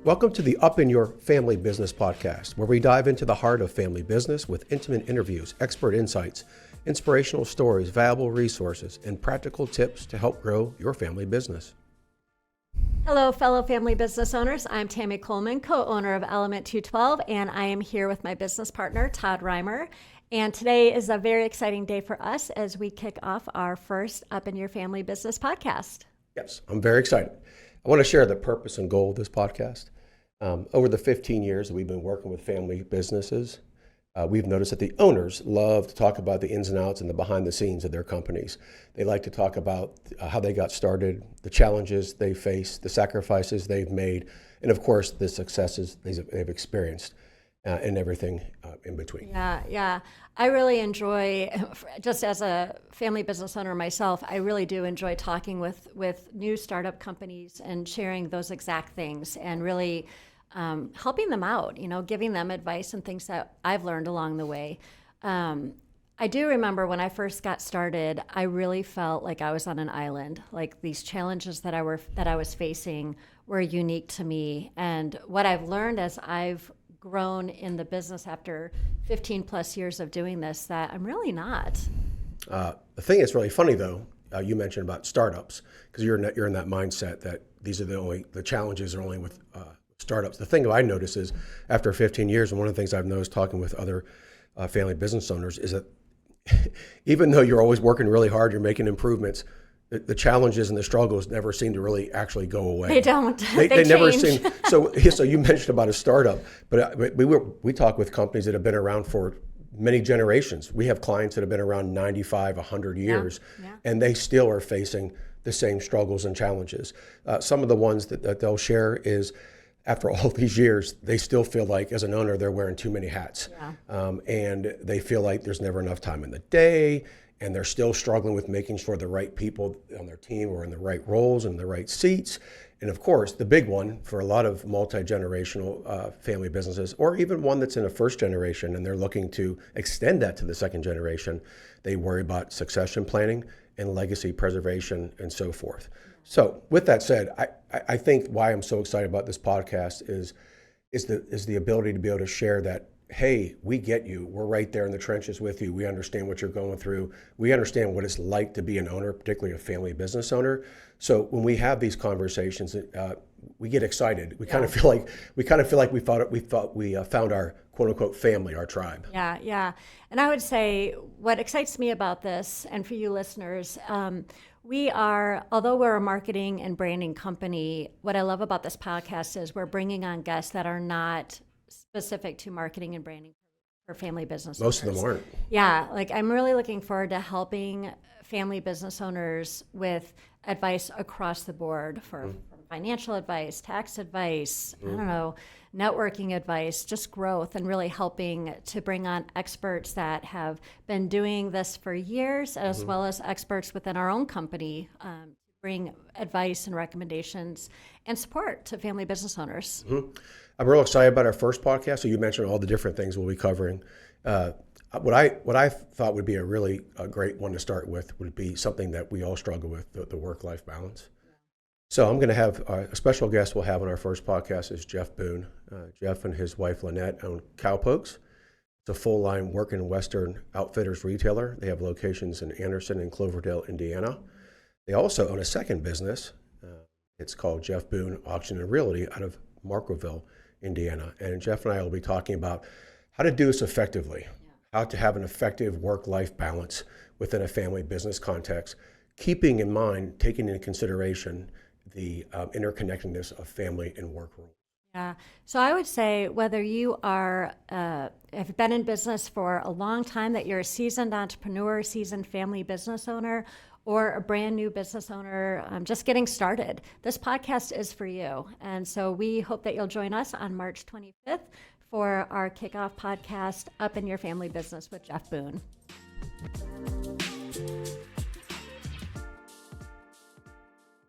Welcome to the Up in Your Family Business podcast, where we dive into the heart of family business with intimate interviews, expert insights, inspirational stories, valuable resources, and practical tips to help grow your family business. Hello, fellow family business owners. I'm Tammy Coleman, co-owner of Element 212, and I am here with my business partner, Todd Reimer. And today is a very exciting day for us as we kick off our first Up in Your Family Business podcast. Yes, I'm very excited. I want to share the purpose and goal of this podcast. Over the 15 years that we've been working with family businesses, we've noticed that the owners love to talk about the ins and outs and the behind the scenes of their companies. They like to talk about how they got started, the challenges they face, the sacrifices they've made, and of course, the successes they've experienced and everything in between. Yeah. I really enjoy, just as a family business owner myself, I really do enjoy talking with new startup companies and sharing those exact things and really helping them out, giving them advice and things that I've learned along the way. I do remember when I first got started, I really felt like I was on an island. Like these challenges that I was facing were unique to me. And what I've learned as I've grown in the business after 15 plus years of doing this, that I'm really not. The thing that's really funny though, you mentioned about startups, because you're in that mindset that these are the challenges are only with startups. The thing I notice is after 15 years, and one of the things I've noticed talking with other family business owners is that even though you're always working really hard, you're making improvements, the challenges and the struggles never seem to really actually go away. They don't. They never seem. So you mentioned about a startup, but we talk with companies that have been around for many generations. We have clients that have been around 95, 100 years, and they still are facing the same struggles and challenges. Some of the ones that they'll share is, after all these years, they still feel like as an owner, they're wearing too many hats. And they feel like there's never enough time in the day, and they're still struggling with making sure the right people on their team are in the right roles and the right seats. And of course, the big one for a lot of multi-generational family businesses, or even one that's in a first generation and they're looking to extend that to the second generation, they worry about succession planning and legacy preservation and so forth. So with that said, I think why I'm so excited about this podcast is the ability to be able to share that, hey, we get you. We're right there in the trenches with you. We understand what you're going through. We understand what it's like to be an owner, particularly a family business owner. So when we have these conversations, we get excited. We kind of feel like we found our quote unquote family, our tribe. Yeah. And I would say what excites me about this, and for you listeners, although we're a marketing and branding company, what I love about this podcast is we're bringing on guests that are not specific to marketing and branding for family business owners. Most of them aren't. Yeah, I'm really looking forward to helping family business owners with advice across the board from financial advice, tax advice, networking advice, just growth, and really helping to bring on experts that have been doing this for years, as well as experts within our own company, bring advice and recommendations and support to family business owners. I'm real excited about our first podcast. So you mentioned all the different things we'll be covering. What I thought would be a really great one to start with would be something that we all struggle with, the work-life balance. So I'm going to have a special guest we'll have on our first podcast is Jeff Boone. Jeff and his wife Lynette own Cowpokes. It's a full-line work and Western Outfitters retailer. They have locations in Anderson and Cloverdale, Indiana. They also own a second business. It's called Jeff Boone Auction and Realty out of Markville, Indiana. And Jeff and I will be talking about how to do this effectively, how to have an effective work-life balance within a family business context, keeping in mind, taking into consideration the interconnectedness of family and work roles. Yeah. So I would say whether you are have been in business for a long time, that you're a seasoned entrepreneur, seasoned family business owner, or a brand new business owner just getting started, this podcast is for you. And so we hope that you'll join us on March 25th for our kickoff podcast, Up in Your Family Business with Jeff Boone.